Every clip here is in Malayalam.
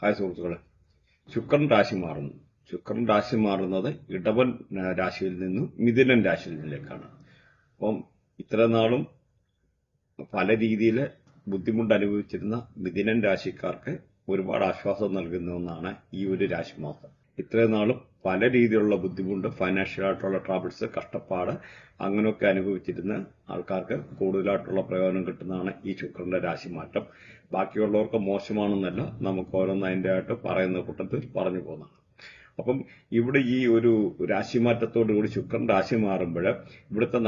ഹായ് സുഹൃത്തുക്കളെ, ശുക്രൻ രാശി മാറുന്നു. ശുക്രൻ രാശി മാറുന്നത് ഇടവൻ രാശിയിൽ നിന്നും മിഥുനൻ രാശിയിലേക്കാണ്. അപ്പം ഇത്ര നാളും പല രീതിയിൽ ബുദ്ധിമുട്ട് അനുഭവിച്ചിരുന്ന മിഥുനൻ രാശിക്കാർക്ക് ഒരുപാട് ആശ്വാസം നൽകുന്ന ഒന്നാണ് ഈ ഒരു രാശിമാസം. ഇത്രയും നാളും പല രീതിയിലുള്ള ബുദ്ധിമുട്ട്, ഫൈനാൻഷ്യൽ ആയിട്ടുള്ള ട്രബിൾസ്, കഷ്ടപ്പാട് അങ്ങനെയൊക്കെ അനുഭവിച്ചിരുന്ന ആൾക്കാർക്ക് കൂടുതലായിട്ടുള്ള പ്രയോജനം കിട്ടുന്നതാണ് ഈ ശുക്രന്റെ രാശിമാറ്റം. ബാക്കിയുള്ളവർക്ക് മോശമാണെന്നല്ല, നമുക്ക് ഓരോന്ന് അതിൻ്റെ ആയിട്ട് പറയുന്ന കൂട്ടത്തിൽ പറഞ്ഞു പോകുന്നതാണ്. അപ്പം ഇവിടെ ഈ ഒരു രാശിമാറ്റത്തോടുകൂടി ശുക്രൻ രാശി മാറുമ്പോൾ ഇവിടുത്തെ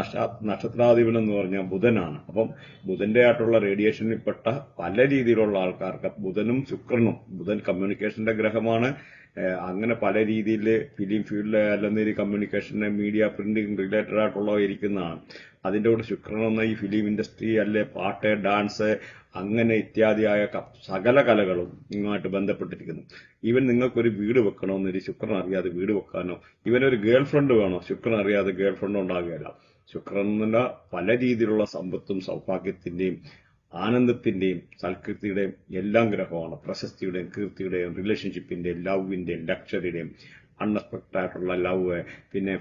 നക്ഷത്രാധിപൻ എന്ന് പറഞ്ഞാൽ ബുധനാണ്. അപ്പം ബുധന്റെ ആയിട്ടുള്ള റേഡിയേഷനിൽപ്പെട്ട പല രീതിയിലുള്ള ആൾക്കാർക്ക് ബുധനും ശുക്രനും, ബുധൻ കമ്മ്യൂണിക്കേഷന്റെ ഗ്രഹമാണ്. അങ്ങനെ പല രീതിയിൽ ഫിലിം ഫീൽഡ് അല്ലെങ്കിൽ കമ്മ്യൂണിക്കേഷന്, മീഡിയ, പ്രിന്റിംഗ് റിലേറ്റഡ് ആയിട്ടുള്ള ഇരിക്കുന്നതാണ്. അതിൻ്റെ കൂടെ ശുക്രൻ എന്ന ഈ ഫിലിം ഇൻഡസ്ട്രി, അല്ലെ പാട്ട്, ഡാൻസ്, അങ്ങനെ ഇത്യാദിയായ സകല കലകളും ഇങ്ങോട്ട് ബന്ധപ്പെട്ടിരിക്കുന്നു. ഈവൻ നിങ്ങൾക്കൊരു വീട് വെക്കണമെന്നൊരു ശുക്രൻ അറിയാതെ വീട് വെക്കാനോ, ഇവനൊരു ഗേൾ ഫ്രണ്ട് വേണോ, ശുക്രൻ അറിയാതെ ഗേൾ ഫ്രണ്ട് ഉണ്ടാകുകയല്ല. ശുക്രൻ എന്നുള്ള പല രീതിയിലുള്ള സമ്പത്തും സൗഭാഗ്യത്തിന്റെയും ആനന്ദത്തിന്റെയും സൽകീർത്തിയുടെയും എല്ലാം ഗ്രഹമാണ്. പ്രശസ്തിയുടെയും കീർത്തിയുടെയും റിലേഷൻഷിപ്പിന്റെയും ലവിന്റെയും ലക്ഷറിയുടെയും അൺഎക്സ്പെക്ടഡ് ആയിട്ടുള്ള ലവ്, പിന്നെ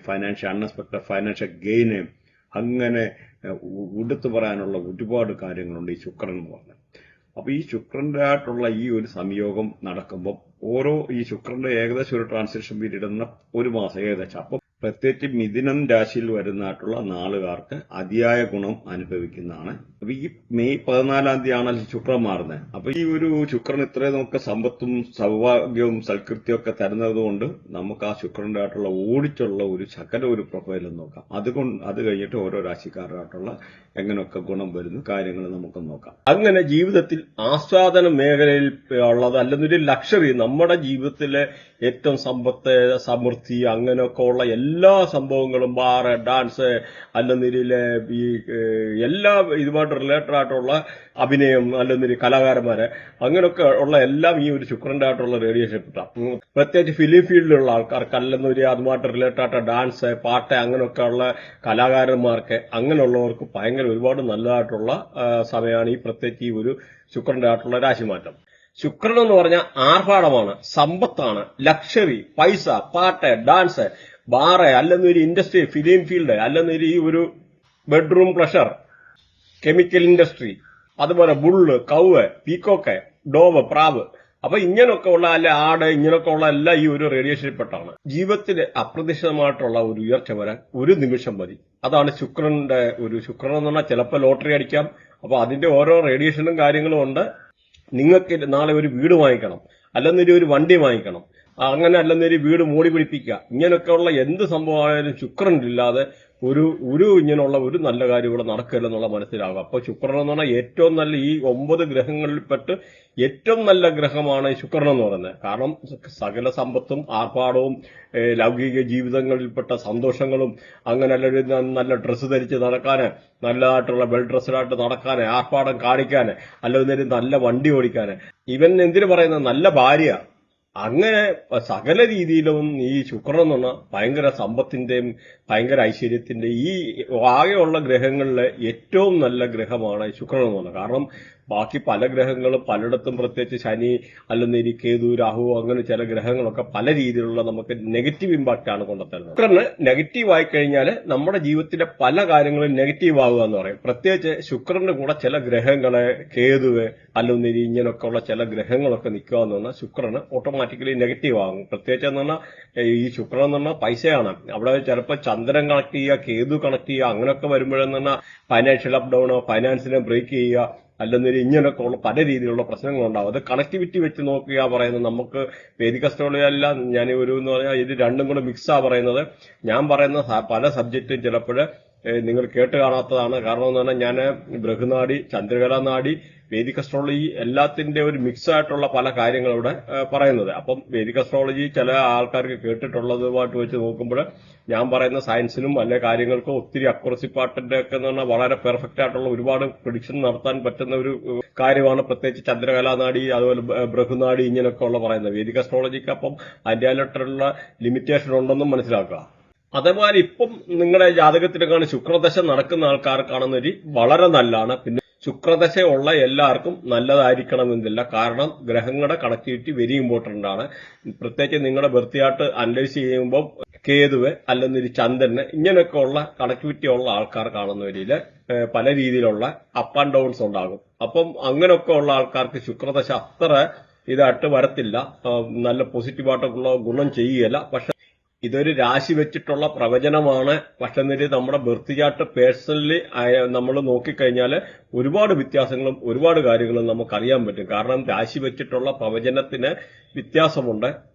അൺഎക്സ്പെക്ടഡ് ഫൈനാൻഷ്യൽ ഗെയിന്, അങ്ങനെ എടുത്തു പറയാനുള്ള ഒരുപാട് കാര്യങ്ങളുണ്ട് ഈ ശുക്രൻ എന്ന് പറഞ്ഞാൽ. അപ്പൊ ഈ ശുക്രന്റെ ആയിട്ടുള്ള ഈ ഒരു സംയോഗം നടക്കുമ്പോൾ ഈ ശുക്രന്റെ ഏകദേശം ഒരു ട്രാൻസിഷൻ പീരീഡ് എന്ന ഒരു മാസം ഏകദേശം. അപ്പം പ്രത്യേകിച്ച് മിഥുനം രാശിയിൽ വരുന്നതായിട്ടുള്ള നാളുകാർക്ക് അതിയായ ഗുണം അനുഭവിക്കുന്നതാണ്. അപ്പൊ ഈ മെയ് 14 ആണല്ലോ ശുക്രൻ മാറുന്നത്. അപ്പൊ ഈ ഒരു ശുക്രൻ ഇത്രയും നമുക്ക് സമ്പത്തും സൗഭാഗ്യവും സൽകൃത്യവും ഒക്കെ തരുന്നത് കൊണ്ട് നമുക്ക് ആ ശുക്രന്റെ ആയിട്ടുള്ള ഓടിച്ചുള്ള ഒരു ശകല ഒരു പ്രൊഫൈലും നോക്കാം. അത് കഴിഞ്ഞിട്ട് ഓരോ രാശിക്കാരായിട്ടുള്ള എങ്ങനെയൊക്കെ ഗുണം വരുന്നു കാര്യങ്ങൾ നമുക്ക് നോക്കാം. അങ്ങനെ ജീവിതത്തിൽ ആസ്വാദന മേഖലയിൽ ഉള്ളത് അല്ലെന്നൊരു ലക്ഷറി, നമ്മുടെ ജീവിതത്തിലെ ഏറ്റവും സമ്പത്ത്, സമൃദ്ധി, അങ്ങനെയൊക്കെ ഉള്ള എല്ലാ സംഭവങ്ങളും, ബാറ്, ഡാൻസ്, അല്ലെന്നിരിയിലെ ഈ എല്ലാ ഇതുമായിട്ട് റിലേറ്റഡ് ആയിട്ടുള്ള അഭിനയം, അല്ലെന്നിരി കലാകാരന്മാര്, അങ്ങനെയൊക്കെ ഉള്ള എല്ലാം ഈ ഒരു ശുക്രന്റെ ആയിട്ടുള്ള റേഡിയേഷൻ കിട്ടാം. പ്രത്യേകിച്ച് ഫിലിം ഫീൽഡിലുള്ള ആൾക്കാർക്ക്, അല്ലെന്നൊരു അതുമായിട്ട് റിലേറ്റഡ് ആയിട്ട് ഡാൻസ്, പാട്ട്, അങ്ങനെയൊക്കെ ഉള്ള കലാകാരന്മാർക്ക്, അങ്ങനെയുള്ളവർക്ക് ഭയങ്കര ഒരുപാട് നല്ലതായിട്ടുള്ള സമയമാണ് ഈ പ്രത്യേകിച്ച് ഈ ഒരു ശുക്രന്റെ ആയിട്ടുള്ള രാശിമാറ്റം. ശുക്രൻ എന്ന് പറഞ്ഞാൽ ആർഭാടമാണ്, സമ്പത്താണ്, ലക്ഷറി, പൈസ, പാട്ട്, ഡാൻസ്, ബാറ്, അല്ലെന്നൊരു ഇൻഡസ്ട്രി, ഫിലിം ഫീൽഡ്, അല്ലെന്നൊരു ഈ ഒരു ബെഡ്റൂം പ്ലഷർ, കെമിക്കൽ ഇൻഡസ്ട്രി, അതുപോലെ ബുള്ള്, കൗവ്, പീക്കോക്ക്, ഡോവ്, പ്രാവ്, അപ്പൊ ഇങ്ങനെയൊക്കെ ഉള്ള അല്ലെ ആട്, ഇങ്ങനെയൊക്കെ ഉള്ള എല്ലാം ഈ ഒരു റേഡിയേഷനിൽപ്പെട്ടാണ്. ജീവിതത്തിൽ അപ്രതീക്ഷിതമായിട്ടുള്ള ഒരു ഉയർച്ച വരാൻ ഒരു നിമിഷം മതി. അതാണ് ശുക്രന്റെ ശുക്രൻ എന്ന് പറഞ്ഞാൽ ചിലപ്പോൾ ലോട്ടറി അടിക്കാം. അപ്പൊ അതിന്റെ ഓരോ റേഡിയേഷനും കാര്യങ്ങളും ഉണ്ട്. നിങ്ങൾക്ക് നാളെ ഒരു വീട് വാങ്ങിക്കണം, അല്ലെന്നൊരു ഒരു വണ്ടി വാങ്ങിക്കണം, അങ്ങനെ അല്ലെന്നൊരു വീട് മോടി പിടിപ്പിക്കുക, ഇങ്ങനെയൊക്കെയുള്ള എന്ത് സംഭവമായാലും ശുക്രൻ ഇല്ലാതെ ഒരു ഇങ്ങനെയുള്ള ഒരു നല്ല കാര്യം ഇവിടെ നടക്കില്ലെന്നുള്ള മനസ്സിലാകും. അപ്പൊ ശുക്രൻ എന്ന് പറഞ്ഞാൽ ഏറ്റവും നല്ല ഈ 9 ഗ്രഹങ്ങളിൽപ്പെട്ട് ഏറ്റവും നല്ല ഗ്രഹമാണ് ശുക്രൻ എന്ന് പറയുന്നത്. കാരണം സകല സമ്പത്തും ആർഭാടവും ലൗകിക ജീവിതങ്ങളിൽപ്പെട്ട സന്തോഷങ്ങളും, അങ്ങനെ നല്ല ഡ്രസ്സ് ധരിച്ച് നടക്കാന്, നല്ലതായിട്ടുള്ള വെൽ ഡ്രസ്ഡായിട്ട് നടക്കാന്, ആർഭാടം കാണിക്കാന്, അല്ലെങ്കിൽ നല്ല വണ്ടി ഓടിക്കാന്, ഇവൻ എന്തിനു പറയുന്നത് നല്ല ഭാര്യ, അങ്ങനെ സകല രീതിയിലും ഈ ശുക്രൻ എന്ന് പറഞ്ഞാൽ ഭയങ്കര സമ്പത്തിന്റെയും ഭയങ്കര ഐശ്വര്യത്തിന്റെ ഈ ആകെയുള്ള ഗ്രഹങ്ങളിലെ ഏറ്റവും നല്ല ഗ്രഹമാണ് ശുക്രൻ എന്ന് പറഞ്ഞത്. കാരണം ബാക്കി പല ഗ്രഹങ്ങളും പലയിടത്തും, പ്രത്യേകിച്ച് ശനി, അല്ലെന്നേരി കേതു, രാഹു, അങ്ങനെ ചില ഗ്രഹങ്ങളൊക്കെ പല രീതിയിലുള്ള നമുക്ക് നെഗറ്റീവ് ഇമ്പാക്റ്റ് ആണ് കൊണ്ടുത്തരുന്നത്. ശുക്രന് നെഗറ്റീവ് ആയി കഴിഞ്ഞാൽ നമ്മുടെ ജീവിതത്തിലെ പല കാര്യങ്ങളും നെഗറ്റീവ് ആവുക എന്ന് പറയും. പ്രത്യേകിച്ച് ശുക്രന്റെ കൂടെ ചില ഗ്രഹങ്ങളെ, കേതുവ്, അല്ലെന്നേരി ഇങ്ങനെയൊക്കെ ഉള്ള ചില ഗ്രഹങ്ങളൊക്കെ നിൽക്കുക എന്ന് പറഞ്ഞാൽ ശുക്രന് ഓട്ടോമാറ്റിക്കലി നെഗറ്റീവ് ആകും. പ്രത്യേകിച്ച് എന്ന് പറഞ്ഞാൽ ഈ ശുക്രൻ എന്ന് പറഞ്ഞാൽ പൈസയാണ്. അവിടെ ചിലപ്പോൾ ചന്ദ്രൻ കണക്ട് ചെയ്യുക, കേതു കണക്ട് ചെയ്യുക, അങ്ങനെയൊക്കെ വരുമ്പോഴെന്ന് പറഞ്ഞാൽ ഫൈനാൻഷ്യൽ അപ്പ് ഡൗണോ, ഫൈനാൻസിനെ ബ്രേക്ക് ചെയ്യുക, അല്ലെന്നൊരു ഇങ്ങനെയൊക്കെ ഉള്ള പല രീതിയിലുള്ള പ്രശ്നങ്ങളുണ്ടാവും. അത് കണക്ടിവിറ്റി വെച്ച് നോക്കുക പറയുന്നത്. നമുക്ക് വേദിക അസ്ട്രോളജിയല്ല ഞാൻ എന്ന് പറഞ്ഞാൽ ഇത് രണ്ടും കൂടെ മിക്സാ പറയുന്നത്. ഞാൻ പറയുന്ന പല സബ്ജക്റ്റും ചിലപ്പോൾ നിങ്ങൾ കേട്ട് കാണാത്തതാണ്. കാരണം എന്ന് പറഞ്ഞാൽ ഞാൻ ബൃഹനാടി, ചന്ദ്രകലാനാടി, വേദിക അസ്ട്രോളജി എല്ലാത്തിന്റെ ഒരു മിക്സ് ആയിട്ടുള്ള പല കാര്യങ്ങളിവിടെ പറയുന്നത്. അപ്പം വേദിക അസ്ട്രോളജി ചില ആൾക്കാർക്ക് കേട്ടിട്ടുള്ളതുമായിട്ട് വെച്ച് നോക്കുമ്പോൾ ഞാൻ പറയുന്ന സയൻസിനും അല്ലെ കാര്യങ്ങൾക്കും ഒത്തിരി അക്യുറസി പാർട്ടിന്റെ ഒക്കെ എന്ന് പറഞ്ഞാൽ വളരെ പെർഫെക്റ്റ് ആയിട്ടുള്ള ഒരുപാട് പ്രഡിക്ഷൻ നടത്താൻ പറ്റുന്ന ഒരു കാര്യമാണ്. പ്രത്യേകിച്ച് ചന്ദ്രകലാനാടി, അതുപോലെ ബൃഹനാടി, ഇങ്ങനെയൊക്കെ ഉള്ള പറയുന്നത്. വേദിക അസ്ട്രോളജിക്ക് അപ്പം അതിൻ്റെതായിട്ടുള്ള ലിമിറ്റേഷൻ ഉണ്ടെന്നും മനസ്സിലാക്കുക. അതേപോലെ ഇപ്പം നിങ്ങളുടെ ജാതകത്തിലൊക്കെയാണ് ശുക്രദശ നടക്കുന്ന ആൾക്കാർക്കാണെന്നൊരു വളരെ നല്ലതാണ്. പിന്നെ ശുക്രദശയുള്ള എല്ലാവർക്കും നല്ലതായിരിക്കണമെന്നില്ല. കാരണം ഗ്രഹങ്ങളുടെ കണക്ടിവിറ്റി വെരി ഇമ്പോർട്ടന്റ് ആണ്. പ്രത്യേകിച്ച് നിങ്ങളുടെ ബർത്ത് ചാർട്ട് അനലൈസ് ചെയ്യുമ്പോൾ കേതുവ് അല്ലെങ്കിൽ ചന്ദ്രന് ഇങ്ങനെയൊക്കെ ഉള്ള കണക്ടിവിറ്റി ഉള്ള ആൾക്കാർ കാണുന്നവരിൽ പല രീതിയിലുള്ള അപ്പ് ആൻഡ് ഡൗൺസ് ഉണ്ടാകും. അപ്പം അങ്ങനെയൊക്കെ ഉള്ള ആൾക്കാർക്ക് ശുക്രദശ അത്ര ഇതായിട്ട് വരത്തില്ല, നല്ല പോസിറ്റീവായിട്ടുള്ള ഗുണം ചെയ്യുകയില്ല. പക്ഷെ ഇതൊരു രാശി വെച്ചിട്ടുള്ള പ്രവചനമാണ്. പക്ഷെ എന്നിട്ട് നമ്മുടെ ബർത്ത് ചാർട്ട് പേഴ്സണലി നമ്മൾ നോക്കിക്കഴിഞ്ഞാൽ ഒരുപാട് വ്യത്യാസങ്ങളും ഒരുപാട് കാര്യങ്ങളും നമുക്കറിയാൻ പറ്റും. കാരണം രാശി വെച്ചിട്ടുള്ള പ്രവചനത്തിന് വ്യത്യാസമുണ്ട്.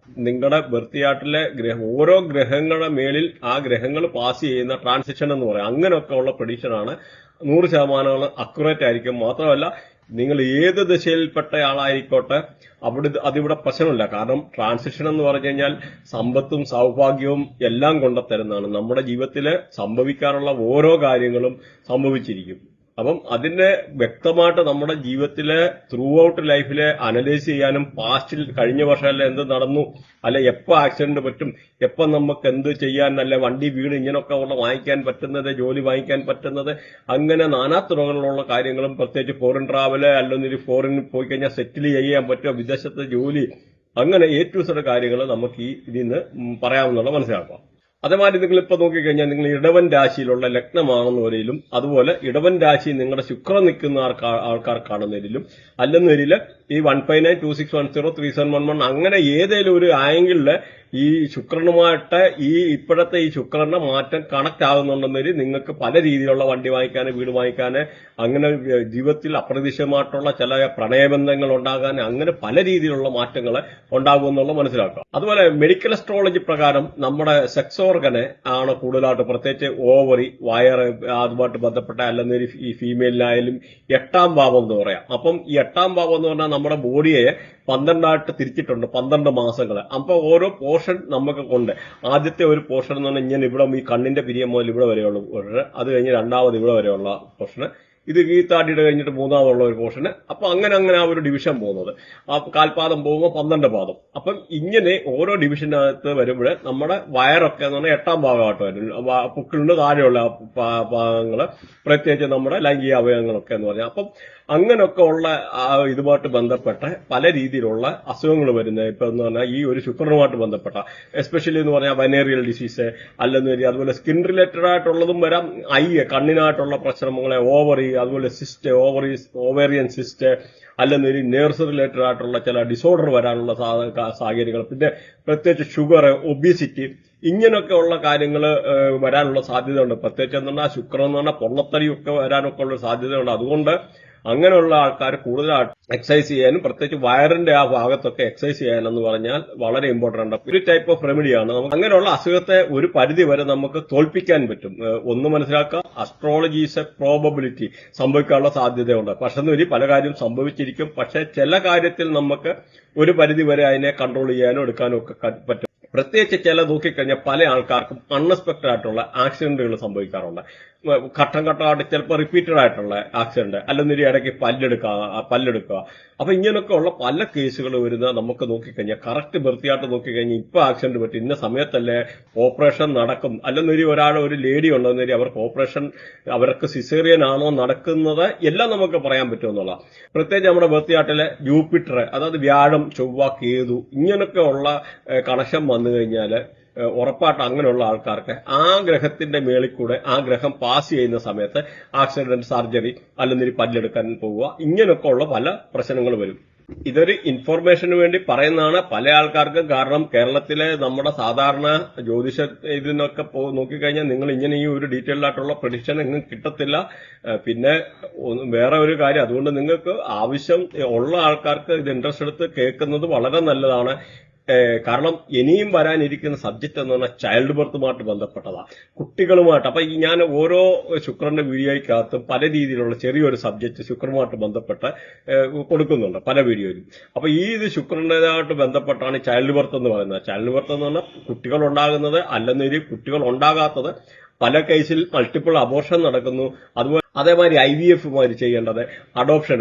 നിങ്ങളുടെ ബർത്ത് ചാർട്ടിലെ ഓരോ ഗ്രഹങ്ങളുടെ മേളിൽ ആ ഗ്രഹങ്ങൾ പാസ് ചെയ്യുന്ന ട്രാൻസിഷൻ എന്ന് പറയാം. അങ്ങനെയൊക്കെ ഉള്ള പ്രഡിക്ഷനാണ് 100% അക്യുറേറ്റ് ആയിരിക്കും. മാത്രമല്ല നിങ്ങൾ ഏത് ദശയിൽപ്പെട്ട ആളായിക്കോട്ടെ അതിവിടെ പ്രശ്നമില്ല. കാരണം ട്രാൻസിഷൻ എന്ന് പറഞ്ഞു കഴിഞ്ഞാൽ സമ്പത്തും സൗഭാഗ്യവും എല്ലാം കൊണ്ടുതരുന്നതാണ്. നമ്മുടെ ജീവിതത്തിൽ സംഭവിക്കാനുള്ള ഓരോ കാര്യങ്ങളും സംഭവിച്ചിരിക്കും. അപ്പം അതിന്റെ വ്യക്തമായിട്ട് നമ്മുടെ ജീവിതത്തിലെ ത്രൂ ഔട്ട് ലൈഫിലെ അനലൈസ് ചെയ്യാനും പാസ്റ്റിൽ കഴിഞ്ഞ വർഷമല്ല എന്ത് നടന്നു, അല്ലെ എപ്പോ ആക്സിഡന്റ് പറ്റും, എപ്പോ നമുക്ക് എന്ത് ചെയ്യാൻ, അല്ലെ വണ്ടി വീട് ഇങ്ങനെയൊക്കെ ഉള്ള വാങ്ങിക്കാൻ പറ്റുന്നത്, ജോലി വാങ്ങിക്കാൻ പറ്റുന്നത്, അങ്ങനെ നാനാതുറകളിലുള്ള കാര്യങ്ങളും പ്രത്യേകിച്ച് ഫോറിൻ ട്രാവല് അല്ലെങ്കിൽ ഫോറിനിൽ പോയി കഴിഞ്ഞാൽ സെറ്റിൽ ചെയ്യാൻ പറ്റുമോ, വിദേശത്തെ ജോലി, അങ്ങനെ A to Z കാര്യങ്ങൾ നമുക്ക് ഈ ഇതിന്ന് പറയാവുന്നുള്ള മനസ്സിലാക്കാം. അതേമാതിരി നിങ്ങൾ ഇപ്പൊ നോക്കിക്കഴിഞ്ഞാൽ നിങ്ങൾ ഇടവൻ രാശിയിലുള്ള ലഗ്നമാണെന്നവരിലും അതുപോലെ ഇടവൻ രാശി നിങ്ങളുടെ ശുക്രൻ നിൽക്കുന്ന ആൾക്കാർ കാണുന്നതിലും അല്ലെന്നവരില് ഈ 15926103711 അങ്ങനെ ഏതെങ്കിലും ഒരു ആംഗിളില് ഈ ശുക്രനുമായിട്ട് ഇപ്പോഴത്തെ ഈ ശുക്രന്റെ മാറ്റം കണക്ട് ആകുന്നുണ്ടെന്നൊരു നിങ്ങൾക്ക് പല രീതിയിലുള്ള വണ്ടി വാങ്ങിക്കാൻ, വീട് വാങ്ങിക്കാൻ, അങ്ങനെ ജീവിതത്തിൽ അപ്രതീക്ഷിതമായിട്ടുള്ള ചില പ്രണയബന്ധങ്ങൾ ഉണ്ടാകാൻ, അങ്ങനെ പല രീതിയിലുള്ള മാറ്റങ്ങൾ ഉണ്ടാകുമെന്നുള്ള മനസ്സിലാക്കാം. അതുപോലെ മെഡിക്കൽ അസ്ട്രോളജി പ്രകാരം നമ്മുടെ സെക്സ് ഓർഗനെ ആണ് കൂടുതലായിട്ട്, പ്രത്യേകിച്ച് ഓവറി, വയറ്, അതുമായിട്ട് ബന്ധപ്പെട്ട അല്ലെങ്കിൽ ഈ ഫീമെയിലിനായാലും 8ാം ഭാവം എന്ന് പറയാം. അപ്പം ഈ 8ാം ഭാവം എന്ന് പറഞ്ഞാൽ നമ്മുടെ ബോഡിയെ 12 തിരിച്ചിട്ടുണ്ട്, 12 മാസങ്ങൾ. അപ്പൊ ഓരോ പോർഷൻ നമുക്ക് ഉണ്ട്. ആദ്യത്തെ ഒരു പോർഷൻ എന്ന് പറഞ്ഞാൽ ഇങ്ങനെ ഇവിടെ ഈ കണ്ണിന്റെ പിരിയം മുതൽ ഇവിടെ വരെയുള്ള പോർഷൻ, അത് കഴിഞ്ഞ് രണ്ടാമത് ഇവിടെ വരെയുള്ള പോർഷൻ, ഇത് ഗീത്താടിയുടെ കഴിഞ്ഞിട്ട് മൂന്നാമതുള്ള ഒരു പോർഷന്. അപ്പൊ അങ്ങനെ ആ ഒരു ഡിവിഷൻ പോകുന്നത്, ആ കാൽപാദം പോകുമ്പോൾ 12 പാദം. അപ്പം ഇങ്ങനെ ഓരോ ഡിവിഷനകത്ത് വരുമ്പോൾ നമ്മുടെ വയറൊക്കെ എന്ന് പറഞ്ഞാൽ 8ാം ഭാഗമായിട്ട് വരും. പുക്കിളിന് താഴെയുള്ള ഭാഗങ്ങള്, പ്രത്യേകിച്ച് നമ്മുടെ ലൈംഗിക അവയവങ്ങളൊക്കെ എന്ന് പറഞ്ഞാൽ. അപ്പം അങ്ങനെയൊക്കെ ഉള്ള ഇതുമായിട്ട് ബന്ധപ്പെട്ട പല രീതിയിലുള്ള അസുഖങ്ങൾ വരുന്നത് ഇപ്പൊ എന്ന് പറഞ്ഞാൽ ഈ ഒരു ശുക്രനുമായിട്ട് ബന്ധപ്പെട്ട, എസ്പെഷ്യലി എന്ന് പറഞ്ഞാൽ വെനേറിയൽ ഡിസീസ് അല്ലെന്ന്, അതുപോലെ സ്കിൻ റിലേറ്റഡ് ആയിട്ടുള്ളതും വരാം. കണ്ണിനായിട്ടുള്ള പ്രശ്നങ്ങളെ, ഓവറി, അതുപോലെ സിസ്റ്റ്, ഓവേറിയൻ സിസ്റ്റ്, അല്ലെങ്കിൽ നേഴ്സ് റിലേറ്റഡ് ആയിട്ടുള്ള ചില ഡിസോർഡർ വരാനുള്ള സാഹചര്യങ്ങൾ, പിന്നെ പ്രത്യേകിച്ച് ഷുഗർ, ഒബീസിറ്റി, ഇങ്ങനെയൊക്കെ ഉള്ള കാര്യങ്ങൾ വരാനുള്ള സാധ്യതയുണ്ട്. പ്രത്യേകിച്ച് എന്ന് പറഞ്ഞാൽ ശുക്രൻ എന്ന് പറഞ്ഞാൽ പൊള്ളത്തടിയൊക്കെ വരാനൊക്കെ ഉള്ള സാധ്യതയുണ്ട്. അതുകൊണ്ട് അങ്ങനെയുള്ള ആൾക്കാർ കൂടുതലായിട്ട് എക്സസൈസ് ചെയ്യാനും, പ്രത്യേകിച്ച് വയറിന്റെ ആ ഭാഗത്തൊക്കെ എക്സസൈസ് ചെയ്യാനെന്ന് പറഞ്ഞാൽ വളരെ ഇമ്പോർട്ടന്റ് ആണ്. ഒരു ടൈപ്പ് ഓഫ് റെമഡിയാണ്. നമുക്ക് അങ്ങനെയുള്ള അസുഖത്തെ ഒരു പരിധി വരെ നമുക്ക് തോൽപ്പിക്കാൻ പറ്റും. ഒന്ന് മനസ്സിലാക്കുക, അസ്ട്രോളജി ഈസ് എ പ്രോബബിലിറ്റി, സംഭവിക്കാനുള്ള സാധ്യതയുണ്ട്. പക്ഷെ പല കാര്യം സംഭവിച്ചിരിക്കും. പക്ഷെ ചില കാര്യത്തിൽ നമുക്ക് ഒരു പരിധി വരെ അതിനെ കൺട്രോൾ ചെയ്യാനോ എടുക്കാനോ ഒക്കെ പറ്റും. പ്രത്യേകിച്ച് ചില നോക്കിക്കഴിഞ്ഞാൽ പല ആൾക്കാർക്കും അൺഎക്സ്പെക്ടഡ് ആയിട്ടുള്ള ആക്സിഡന്റുകൾ സംഭവിക്കാറുണ്ട്. ഘട്ടം ഘട്ടമായിട്ട് ചിലപ്പോൾ റിപ്പീറ്റഡ് ആയിട്ടുള്ള ആക്സിഡന്റ്, അല്ലെങ്കിൽ ഇടയ്ക്ക് പല്ലെടുക്കുക. അപ്പൊ ഇങ്ങനെയൊക്കെ ഉള്ള പല കേസുകൾ വരുന്ന നമുക്ക് നോക്കിക്കഴിഞ്ഞാൽ കറക്റ്റ് വൃത്തിയായിട്ട് നോക്കിക്കഴിഞ്ഞാൽ ഇപ്പൊ ആക്സിഡന്റ് പറ്റി ഇന്ന സമയത്തല്ലേ ഓപ്പറേഷൻ നടക്കും, അല്ലെങ്കിൽ ഒരു ലേഡി ഉണ്ടെന്നൊരു അവർക്ക് ഓപ്പറേഷൻ, അവർക്ക് സിസേറിയൻ ആണോ നടക്കുന്നത്, എല്ലാം നമുക്ക് പറയാൻ പറ്റുമെന്നുള്ള. പ്രത്യേകിച്ച് നമ്മുടെ വൃത്തിയാട്ടിലെ ജൂപ്പിറ്റർ, അതായത് വ്യാഴം, ചൊവ്വ, കേതു, ഇങ്ങനെയൊക്കെ ഉള്ള കണക്ഷൻ വന്നു കഴിഞ്ഞാൽ ഉറപ്പായിട്ട് അങ്ങനെയുള്ള ആൾക്കാർക്ക് ആ ഗ്രഹത്തിന്റെ മേളിൽ കൂടെ ആ ഗ്രഹം പാസ് ചെയ്യുന്ന സമയത്ത് ആക്സിഡന്റ്, സർജറി, അല്ലെങ്കിൽ പല്ലെടുക്കാൻ പോവുക, ഇങ്ങനെയൊക്കെ ഉള്ള പല പ്രശ്നങ്ങൾ വരും. ഇതൊരു ഇൻഫോർമേഷന് വേണ്ടി പറയുന്നതാണ് പല ആൾക്കാർക്കും. കാരണം കേരളത്തിലെ നമ്മുടെ സാധാരണ ജ്യോതിഷ ഇതിനൊക്കെ നോക്കിക്കഴിഞ്ഞാൽ നിങ്ങൾ ഇങ്ങനെ ഈ ഒരു ഡീറ്റെയിൽഡ് ആയിട്ടുള്ള പ്രഡിക്ഷൻ എങ്ങും കിട്ടത്തില്ല. പിന്നെ വേറെ ഒരു കാര്യം, അതുകൊണ്ട് നിങ്ങൾക്ക് ആവശ്യം ഉള്ള ആൾക്കാർക്ക് ഇത് ഇൻട്രസ്റ്റ് എടുത്ത് കേൾക്കുന്നത് വളരെ നല്ലതാണ്. കാരണം ഇനിയും വരാനിരിക്കുന്ന സബ്ജക്ട് എന്ന് പറഞ്ഞാൽ ചൈൽഡ് ബർത്തുമായിട്ട് ബന്ധപ്പെട്ടതാണ്, കുട്ടികളുമായിട്ട്. അപ്പൊ ഞാൻ ഓരോ ശുക്രന്റെ വീഡിയോയ്ക്കകത്തും പല രീതിയിലുള്ള ചെറിയൊരു സബ്ജക്ട് ശുക്രനുമായിട്ട് ബന്ധപ്പെട്ട് കൊടുക്കുന്നുണ്ട് പല വീഡിയോയിലും. അപ്പൊ ഇത് ശുക്രൻ്റെതായിട്ട് ബന്ധപ്പെട്ടാണ് ചൈൽഡ് ബർത്ത് എന്ന് പറയുന്നത്. ചൈൽഡ് ബർത്ത് എന്ന് പറഞ്ഞാൽ കുട്ടികൾ ഉണ്ടാകുന്നത്, അല്ലെങ്കിൽ കുട്ടികൾ ഉണ്ടാകാത്തത്, പല കേസിൽ മൾട്ടിപ്പിൾ അബോർഷൻ നടക്കുന്നു. അതുപോലെ അതേമാതിരി IVF ചെയ്യേണ്ടത്, അഡോപ്ഷൻ,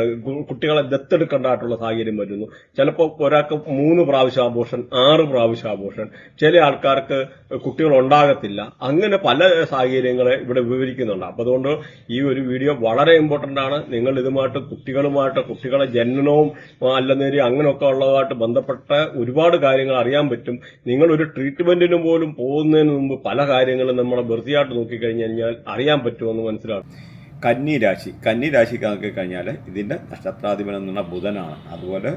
കുട്ടികളെ ദത്തെടുക്കേണ്ടതായിട്ടുള്ള സാഹചര്യം വരുന്നു. ചിലപ്പോൾ ഒരാൾക്ക് 3 പ്രാവശ്യം അബോർഷൻ, 6 പ്രാവശ്യം അബോർഷൻ, ചില ആൾക്കാർക്ക് കുട്ടികൾ ഉണ്ടാകത്തില്ല. അങ്ങനെ പല സാഹചര്യങ്ങളെ ഇവിടെ വിവരിക്കുന്നുണ്ട്. അപ്പൊ അതുകൊണ്ട് ഈ ഒരു വീഡിയോ വളരെ ഇമ്പോർട്ടന്റ് ആണ്. നിങ്ങൾ ഇതുമായിട്ട് കുട്ടികളെ ജനനവും അല്ലെന്നേരി അങ്ങനെയൊക്കെ ഉള്ളതുമായിട്ട് ബന്ധപ്പെട്ട ഒരുപാട് കാര്യങ്ങൾ അറിയാൻ പറ്റും. നിങ്ങൾ ഒരു ട്രീറ്റ്മെന്റിന് പോലും പോകുന്നതിന് മുമ്പ് പല കാര്യങ്ങളും നമ്മളെ വൃത്തിയായിട്ട് നോക്കിക്കഴിഞ്ഞാൽ അറിയാൻ പറ്റുമെന്ന് മനസ്സിലാക്കും. കന്നി രാശിക്ക് നോക്കി കഴിഞ്ഞാൽ ഇതിന്റെ നക്ഷത്രാധിപൻ എന്നുള്ള ബുധനാണ്. അതുപോലെ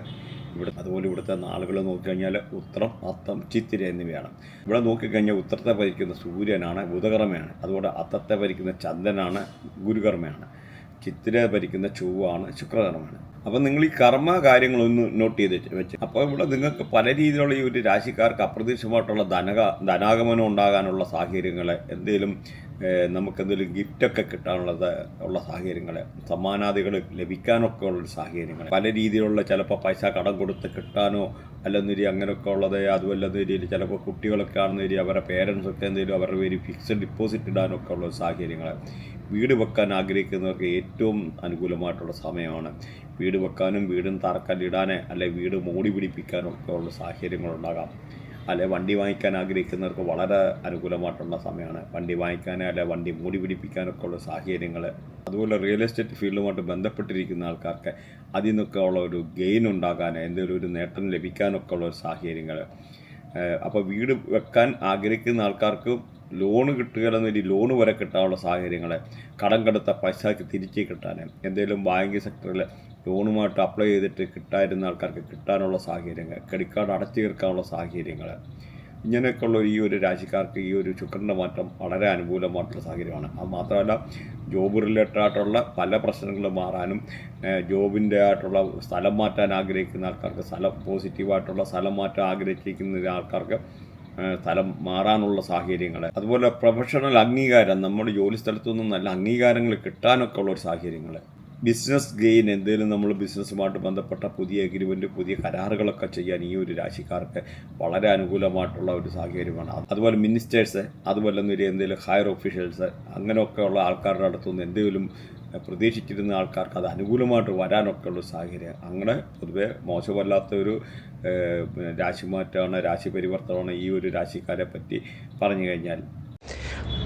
ഇവിടുത്തെ നാളുകൾ നോക്കിക്കഴിഞ്ഞാൽ ഉത്രം, അത്തം, ചിത്തിര എന്നിവയാണ്. ഇവിടെ നോക്കിക്കഴിഞ്ഞാൽ ഉത്രത്തെ ഭരിക്കുന്ന സൂര്യനാണ്, ബുധകർമ്മയാണ്. അതുപോലെ അത്തത്തെ ഭരിക്കുന്ന ചന്ദ്രനാണ്, ഗുരുകർമ്മയാണ്. ചിത്തിര ഭരിക്കുന്ന ചൊവ്വാണ്, ശുക്രകർമ്മമാണ്. അപ്പം നിങ്ങൾ ഈ കർമ്മ കാര്യങ്ങളൊന്ന് നോട്ട് ചെയ്ത് വെച്ച്, അപ്പോൾ ഇവിടെ നിങ്ങൾക്ക് പല രീതിയിലുള്ള ഈ ഒരു രാശിക്കാർക്ക് അപ്രതീക്ഷിതമായിട്ടുള്ള ധനാഗമനം ഉണ്ടാകാനുള്ള സാഹചര്യങ്ങൾ, നമുക്കെന്തെങ്കിലും ഗിഫ്റ്റൊക്കെ ഉള്ള സാഹചര്യങ്ങൾ, സമ്മാനാദികൾ ലഭിക്കാനൊക്കെ ഉള്ള സാഹചര്യങ്ങൾ, പല രീതിയിലുള്ള ചിലപ്പോൾ പൈസ കടം കൊടുത്ത് കിട്ടാനോ അല്ലെന്നൊരു അങ്ങനെയൊക്കെ ഉള്ളത്, അതുമല്ല രീതിയിൽ ചിലപ്പോൾ കുട്ടികളൊക്കെ ആണെന്നൊരു അവരുടെ പേരൻസൊക്കെ എന്തെങ്കിലും അവരുടെ പേര് ഫിക്സഡ് ഡിപ്പോസിറ്റ് ഇടാനൊക്കെ ഉള്ള സാഹചര്യങ്ങൾ, വീട് വെക്കാൻ ആഗ്രഹിക്കുന്നവർക്ക് ഏറ്റവും അനുകൂലമായിട്ടുള്ള സമയമാണ്. വീട് വെക്കാനും വീടും തറക്കല്ലിടാൻ അല്ലെ വീട് മൂടി പിടിപ്പിക്കാനും ഒക്കെ ഉള്ള സാഹചര്യങ്ങളുണ്ടാകാം. അല്ലെ വണ്ടി വാങ്ങിക്കാൻ ആഗ്രഹിക്കുന്നവർക്ക് വളരെ അനുകൂലമായിട്ടുള്ള സമയമാണ്. വണ്ടി വാങ്ങിക്കാൻ അല്ലെ വണ്ടി മൂടി പിടിപ്പിക്കാനൊക്കെ ഉള്ള സാഹചര്യങ്ങൾ. അതുപോലെ റിയൽ എസ്റ്റേറ്റ് ഫീൽഡുമായിട്ട് ബന്ധപ്പെട്ടിരിക്കുന്ന ആൾക്കാർക്ക് അതിൽ നിന്നൊക്കെ ഉള്ള ഒരു ഗെയിൻ ഉണ്ടാകാൻ, എന്തെങ്കിലും ഒരു നേട്ടം ലഭിക്കാനൊക്കെ ഉള്ള ഒരു സാഹചര്യങ്ങൾ. അപ്പോൾ വീട് വെക്കാൻ ആഗ്രഹിക്കുന്ന ആൾക്കാർക്ക് ലോണ് കിട്ടുകയെന്നൊരു ലോണ് വരെ കിട്ടാനുള്ള സാഹചര്യങ്ങൾ, കടം കടുത്ത പൈസക്ക് തിരിച്ച് കിട്ടാൻ, എന്തെങ്കിലും ബാങ്കിങ് സെക്ടറിൽ ലോണുമായിട്ട് അപ്ലൈ ചെയ്തിട്ട് കിട്ടാതിരുന്ന ആൾക്കാർക്ക് കിട്ടാനുള്ള സാഹചര്യങ്ങൾ, ക്രെഡിറ്റ് കാർഡ് അടച്ചു തീർക്കാനുള്ള സാഹചര്യങ്ങൾ, ഇങ്ങനെയൊക്കെയുള്ള ഈ ഒരു രാശിക്കാർക്ക് ഈ ഒരു ശുക്രൻ്റെ മാറ്റം വളരെ അനുകൂലമായിട്ടുള്ള സാഹചര്യമാണ്. അത് മാത്രമല്ല ജോബ് റിലേറ്റഡ് ആയിട്ടുള്ള പല പ്രശ്നങ്ങളും മാറാനും, ജോബിൻ്റെ ആയിട്ടുള്ള സ്ഥലം മാറ്റാൻ ആഗ്രഹിക്കുന്ന ആൾക്കാർക്ക് പോസിറ്റീവായിട്ടുള്ള സ്ഥലം മാറ്റാൻ ആഗ്രഹിക്കുന്ന ആൾക്കാർക്ക് സ്ഥലം മാറാനുള്ള സാഹചര്യങ്ങൾ, അതുപോലെ പ്രൊഫഷണൽ അംഗീകാരം, നമ്മുടെ ജോലി സ്ഥലത്തു നിന്നും നല്ല അംഗീകാരങ്ങൾ കിട്ടാനൊക്കെ ഉള്ള ഒരു സാഹചര്യങ്ങൾ, ബിസിനസ് ഗെയിൻ, എന്തെങ്കിലും നമ്മൾ ബിസിനസ്സുമായിട്ട് ബന്ധപ്പെട്ട പുതിയ എഗ്രിമെൻറ്റ്, പുതിയ കരാറുകളൊക്കെ ചെയ്യാൻ ഈ ഒരു രാശിക്കാർക്ക് വളരെ അനുകൂലമായിട്ടുള്ള ഒരു സാഹചര്യമാണ്. അതുപോലെ മിനിസ്റ്റേഴ്സ്, അതുപോലെ എന്തെങ്കിലും ഹയർ ഒഫീഷ്യൽസ്, അങ്ങനെയൊക്കെ ഉള്ള ആൾക്കാരുടെ അടുത്തുനിന്ന് എന്തെങ്കിലും പ്രതീക്ഷിച്ചിരുന്ന ആൾക്കാർക്ക് അത് അനുകൂലമായിട്ട് വരാനൊക്കെ ഉള്ള സാഹചര്യം. അങ്ങനെ പൊതുവെ മോശമല്ലാത്തൊരു രാശിമാറ്റമാണ്, രാശി പരിവർത്തനമാണ് ഈ ഒരു രാശിക്കാരെ പറ്റി പറഞ്ഞു കഴിഞ്ഞാൽ.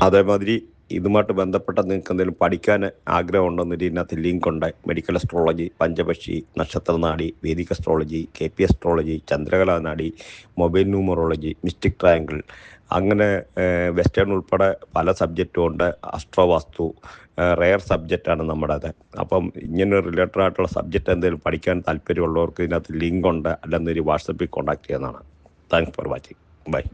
അതേമാതിരി ഇതുമായിട്ട് ബന്ധപ്പെട്ട നിങ്ങൾക്ക് എന്തെങ്കിലും പഠിക്കാൻ ആഗ്രഹമുണ്ടെന്നൊരു ഇതിനകത്ത് ലിങ്ക് ഉണ്ട്. മെഡിക്കൽ അസ്ട്രോളജി, പഞ്ചപക്ഷി, നക്ഷത്രനാടി, വേദിക് അസ്ട്രോളജി, KP അസ്ട്രോളജി, ചന്ദ്രകലാനാടി, മൊബൈൽ ന്യൂമറോളജി, മിസ്റ്റിക് ട്രയാങ്കിൾ, അങ്ങനെ വെസ്റ്റേൺ ഉൾപ്പെടെ പല സബ്ജക്റ്റും ഉണ്ട്. അസ്ട്രോവാസ്തു റെയർ സബ്ജക്റ്റാണ് നമ്മുടേത്. അപ്പം ഇങ്ങനെ റിലേറ്റഡ് ആയിട്ടുള്ള സബ്ജക്റ്റ് എന്തെങ്കിലും പഠിക്കാൻ താല്പര്യമുള്ളവർക്ക് ഇതിനകത്ത് ലിങ്ക് ഉണ്ട്, അല്ലെന്നൊരു വാട്സപ്പിൽ കോൺടാക്ട് ചെയ്യുന്നതാണ്. Thanks for watching. ബൈ.